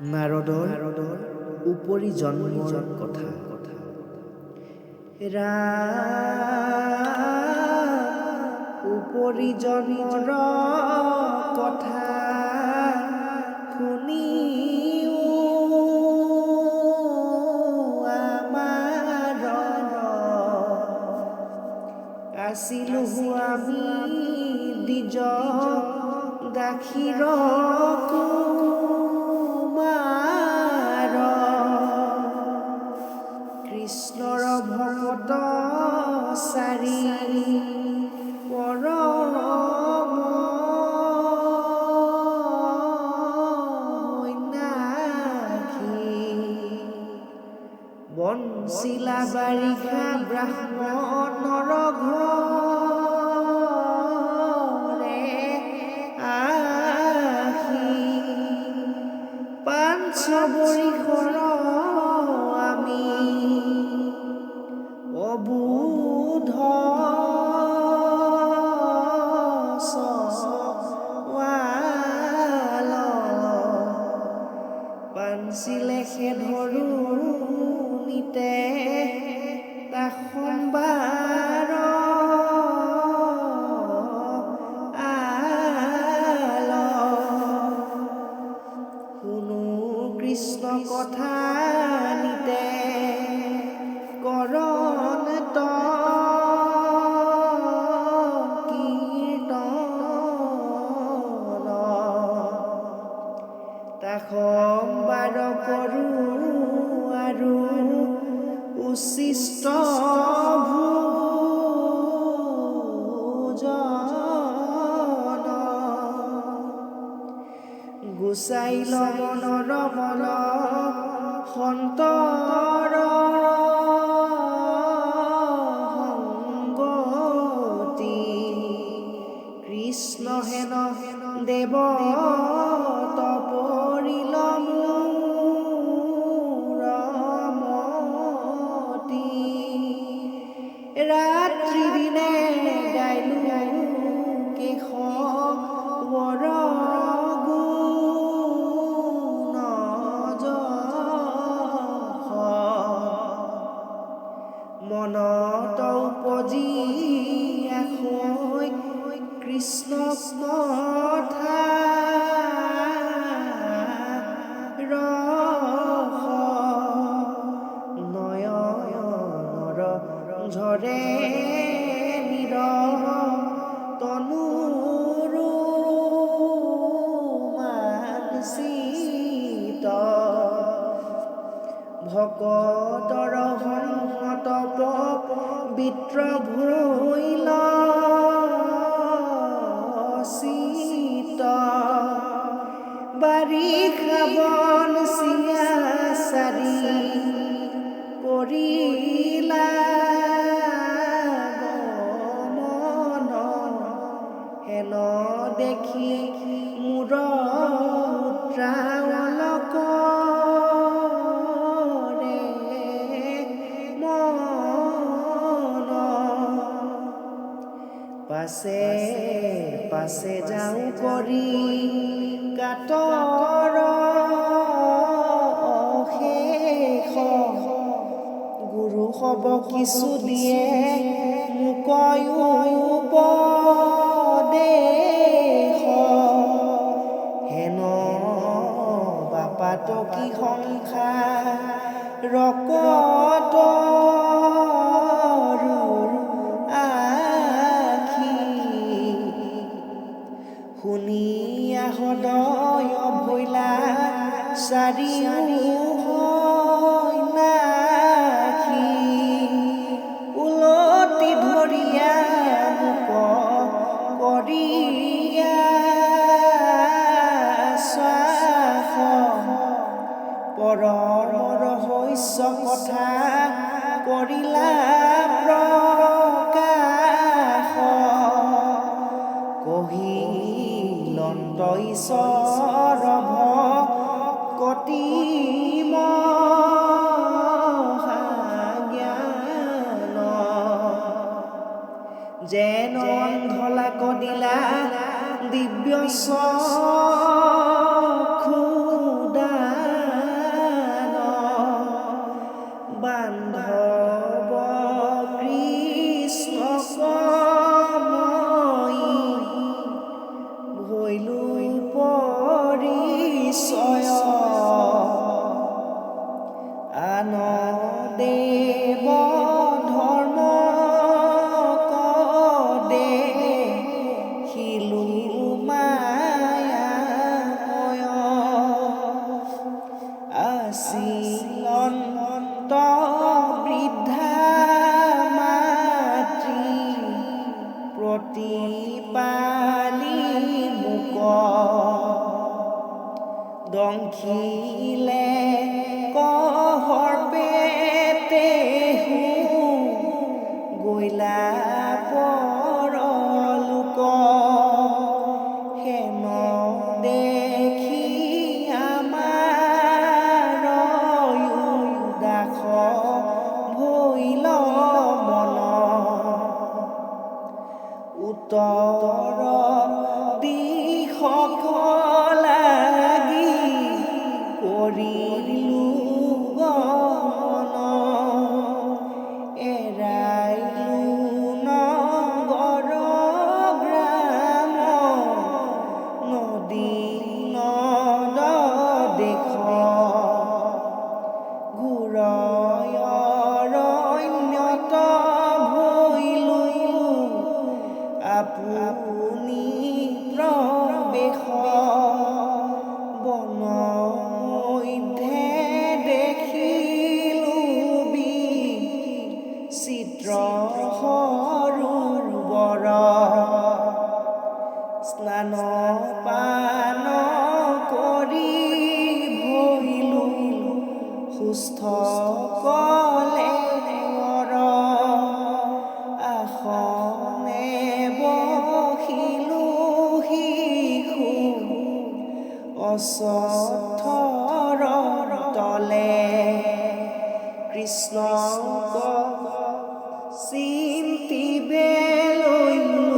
নাৰদৰ উপৰি জন্মৰ কথা উপৰি জন্মৰ কথা শুনি আছিলো আমি দ্বিজ গাখীৰ কুমাৰ কৃষ্ণৰ ভকত চাৰি পৰম বনশিলা বাৰিষা ব্ৰাহ্মণৰ ঘৰে আহি পাঞ্চ বৰিষৰ আমি অবুধ পাঞ্চিলে সে ধৰো নিতে সম্বাৰ শুনো কৃষ্ণ কথা নিতে কৰণ কীৰ্তন সম্বাৰ কৰোঁ আৰু উচিষ্ট ভোজন গুচাইল মনৰ মন সন্তৰ সংগতি কৃষ্ণ হেন দেৱ তপৰিল ৰাত্ৰি দিনে গাইলো কেশ বৰ গুণ যশ মনত উপজি কৃষ্ণ কথা ঝৰে নিৰ তনুৰু মানসিত ভকতৰ সংহত পবিত্ৰ ভৈল চিত বাৰিষা বনশিয়া চাৰি কৰিলা হেন দেখি মোৰ উত্ৰাৱলক মন পাছে পাছে যাওঁ কৰি কাতৰ অশেষ গুৰু হব কিছু দিয়ে মোকয়ো উপদেশ হেন বাপাত কি সংসাৰ ৰকত আখি শুনিয়া হৃদয় ভৈলা চাৰিও উলটি ধৰিয়া মোক কৰিয়া শ্বাস পৰমৰ ৰহস্য কথা কৰিলা প্ৰকাশ কহিলন্ত ঈশ্বৰ ভকতি যেন অন্ধলাক দিলা দিব্য চক্ষু পালি মুক দংখিলে কহৰ পেটে গইলা পৰলোক হেন দেখি আমাৰ উদাস ভৈল মন উত্তৰ দিশক লাগি কৰিলো গমন এৰাইলো নগৰ গ্ৰাম নদী নদ দেশ ঘূৰয়ৰণ্যত ভৈলো আপুনি প্ৰবেশ বন মধ্যে দেখিলো বিচিত্ৰ সৰোবৰ স্নান পান কৰি ভৈলো সুস্থ কলেৱৰ আসনে বহিলো শিশু অশ্বত্থৰ তলে কৃষ্ণক চিন্তিবে লৈলো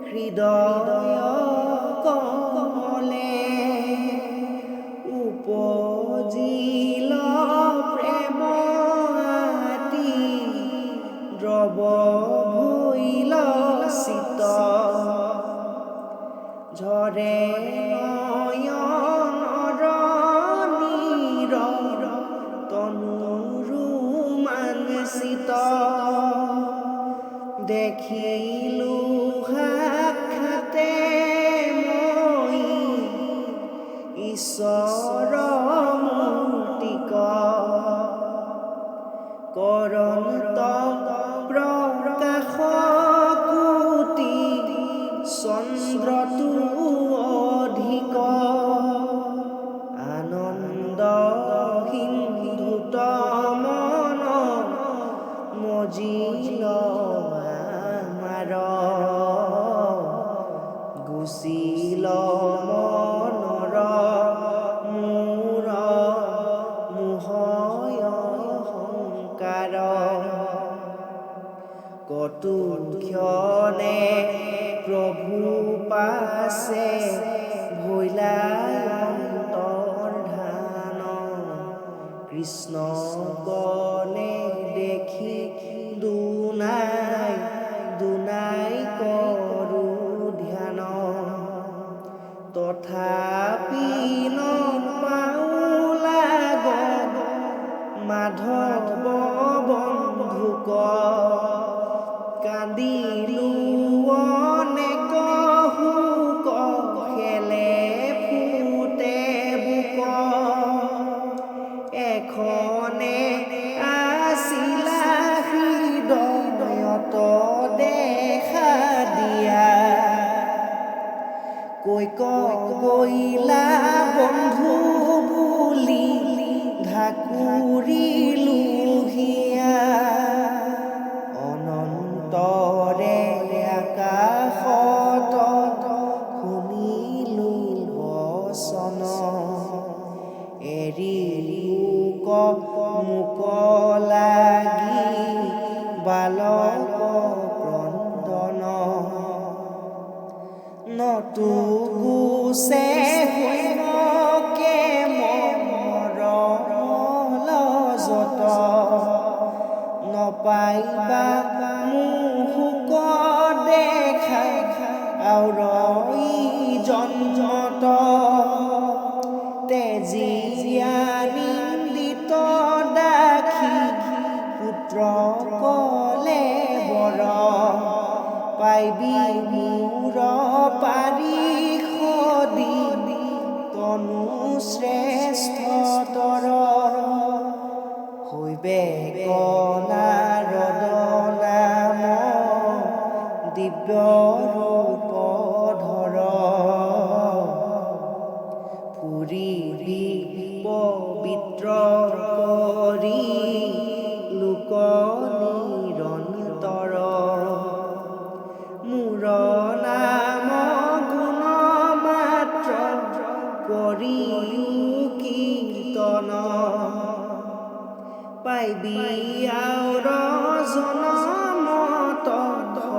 হৃদয় কমলে উপজিল প্ৰেম আতি দ্ৰৱ ভৈল চিত ঝৰে নয়নৰ নীৰ তনুৰু মানসিত দেখিলো সাক্ষাতে মই ঈশ্বৰ মূৰ্তিক কৰন্ত প্ৰকাশ কোটি চন্দ্ৰটো অধিক আনন্দ সিন্ধুত মন মজিল আমাৰ গুচিল মনৰ মূৰ মোহয় সংকাৰ কতু ক্ষণে প্ৰভু পাছে ভৈলা অন্তৰ্ধান কৃষ্ণ গণে দেখি দুনাই দুনাই কৰো ধ্যান তথাপি নপাউলা মাধৱ বন্ধুক কান্দিলো অনেক হুক খেলে ফুটে বুক এখনে আছিলা হৃদয়ত দেখা দিয়া কৈক গইলা বন্ধু বুলি ঢাকুৰিলো হিয়া অনন্তৰে আকাশত শুনিলো বচন এৰিলো মোক লাগি বালক ক্ৰন্দন নতু গুছে হৈমকে মৰল যত নপাইবা মুহুক দেখা আৰু জন্মত তেজিয়া নিন্দিত দাখি পুত্ৰ কলে বৰ পাইবি মোৰ পাৰিষদি তনু শ্ৰেষ্ঠ তৰ হৈবে কলা ৰদ নাম দিব্য ৰূপ ধৰ পুৰিবি পবিত্ৰ কৰি লোক নিৰন্তৰ মোৰ নাম গুণ মাত্ৰ কৰিও কীৰ্তন পাইবি আউৰ জনমত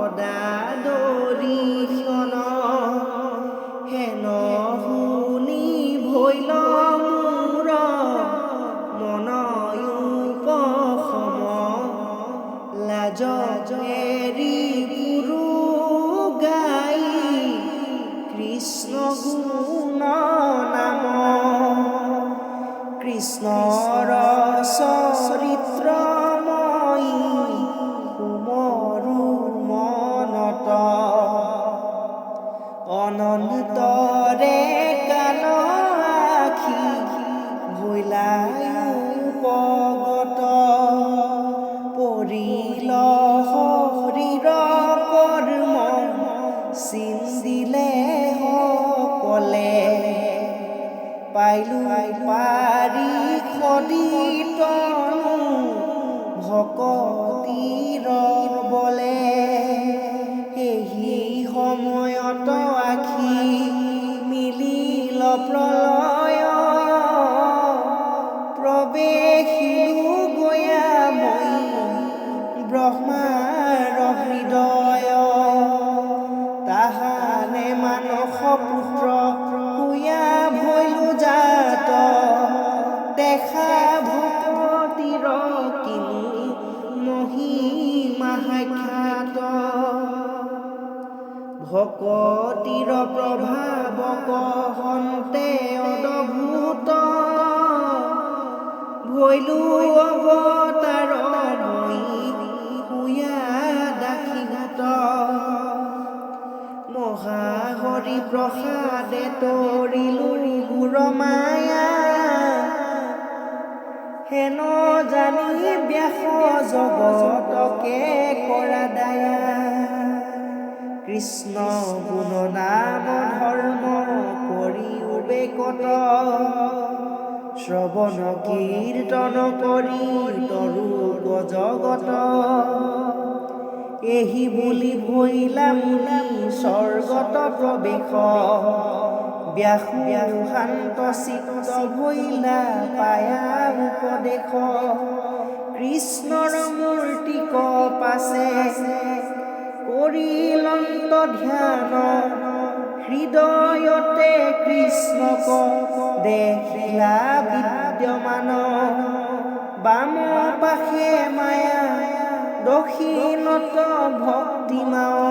সদা দৰিশন হেন শুনি ভৈল মোৰ মন উপশম লাজ এৰি পুৰু গাই কৃষ্ণ গুণ নাম কৃষ্ণৰ চৰিত্ৰময়ী কুমৰু মনত অনন্তৰে কাল আখি ভৈলায়ো উপগত পৰিল শৰীৰ কৰ্ম চিন্দিলে সকলে পাইলো পাৰি খদিতনু ভকতিৰ বলে এহি সময়ত আখি মিলিল প্ৰলয় প্ৰৱেশিলো গয়া মই ব্ৰহ্মাৰ হৃদয় তাহানে মানস পুত্ৰ শুয়া ভৈলো জাত দেখা ভকতিৰ কিনো মহিমা সাক্ষাৎ ভকতিৰ প্ৰভাৱ কহন্তে অদ্ভুত ভৈলো অৱতাৰ মই শুয়া দাসীঘাত মহাহৰি প্ৰসাদে তৰিলো ঘোৰ মায়া হেন জানি ব্যাস জগতকে কৰা দায়া কৃষ্ণ গুণ নাম ধৰ্ম কৰি উবেকত শ্ৰৱণ কীৰ্তন কৰি তৰু জগত এহি বুলি ভৈলা মুনি স্বৰ্গত প্ৰৱেশ ব্যাসু শান্ত চিত্ত ভৈলা পায়া উপদেশ কৃষ্ণৰ মূৰ্তিক পাছে কৰিলন্ত ধ্যান হৃদয়তে কৃষ্ণক দেখিলা বিদ্যমান বাম পাশে মায়া দক্ষিণত ভক্তিমাও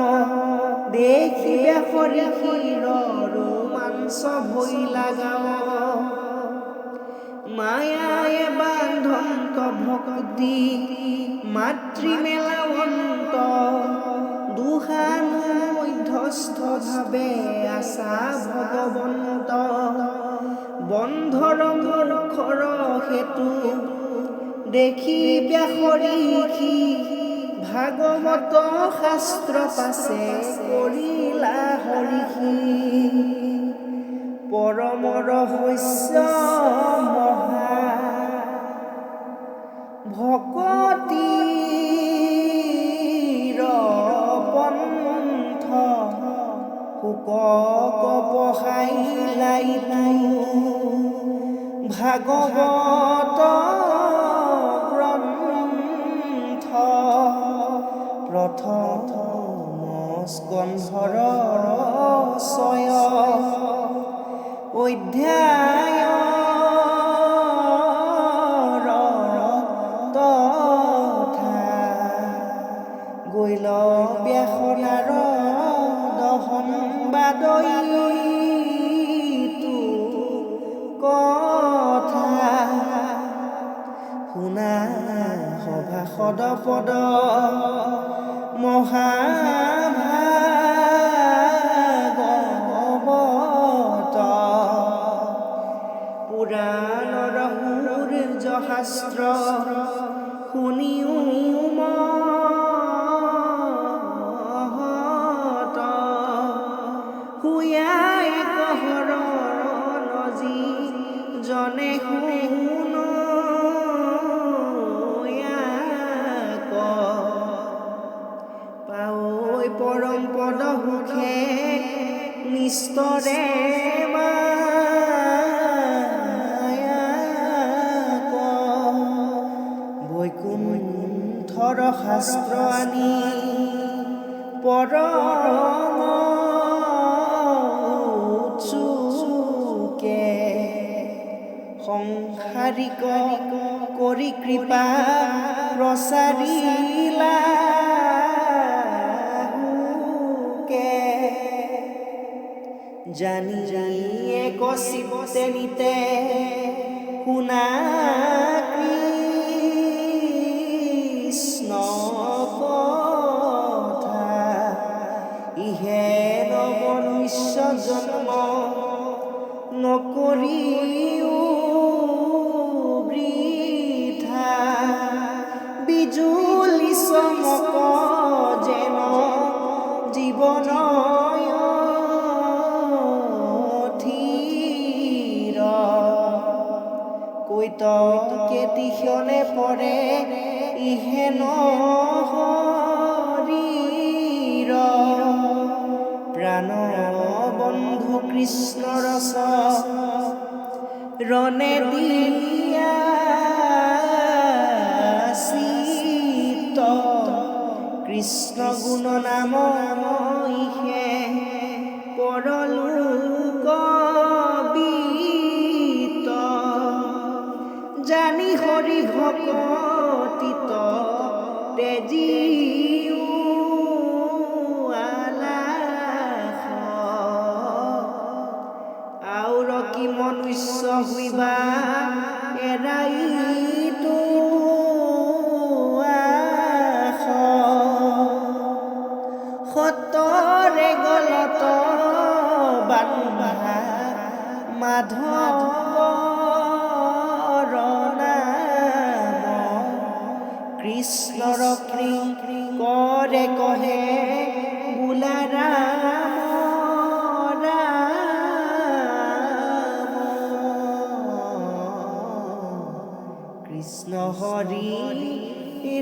দেখি ব্যাসৰি ক্ষীৰ ৰোমাঞ্চ ভৈলা গাঁও মায়ায়ে বান্ধন্ত ভক্তি মাতৃমেলাৱন্ত দুহানো মধ্যস্থ ভাৱে আছা ভগৱন্ত বন্ধৰ মূৰ্খৰ হেতু দেখি ব্যাসৰি ভাগৱত শাস্ত্ৰ পাছে কৰিলা হৰিষি পৰম ৰহস্য মহা ভকতিৰ পন্থ শুকক পহাইলাই ভাগৱত গ্ৰন্থ প্ৰথম স্কন্ধৰ ছয় অধ্যায় তথা গৈল ব্যাসনাৰ দহন বাদইতো কথা শুনা সভাসদ পদ মহাভাগৱত পুৰাণৰ সূৰ্য শাস্ত্ৰ শুনিও পদ সুখে নিস্তৰে বৈকুণ্ঠৰ শাস্ত্ৰ আনি পৰম উৎসুকে সংসাৰিক কৰি কৃপা প্ৰচাৰিলা জানি এক চিত্তে নিতে শুনা কৃষ্ণ কথা ইহে মনুষ্য জন্ম নকৰিও বৃথা বিজুলি চমক যেন জীৱন কেতিক্ষণে পৰে ইহেন শৰীৰ প্ৰাণ বন্ধু কৃষ্ণ ৰস ৰণে দিয়া চিত কৃষ্ণ গুণ নাম ইহে পৰলোক জানি হৰি ভকতিত তেজিও আলাস আউৰ কি মনুষ্য হইবা এৰাইতো আস সতৰে গলত বান্ধা মাধৱ কৃষ্ণৰ কৰে কহে বোলা ৰাম ৰাম কৃষ্ণ হৰি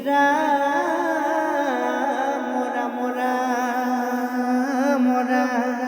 ৰাম ৰাম ৰাম ৰাম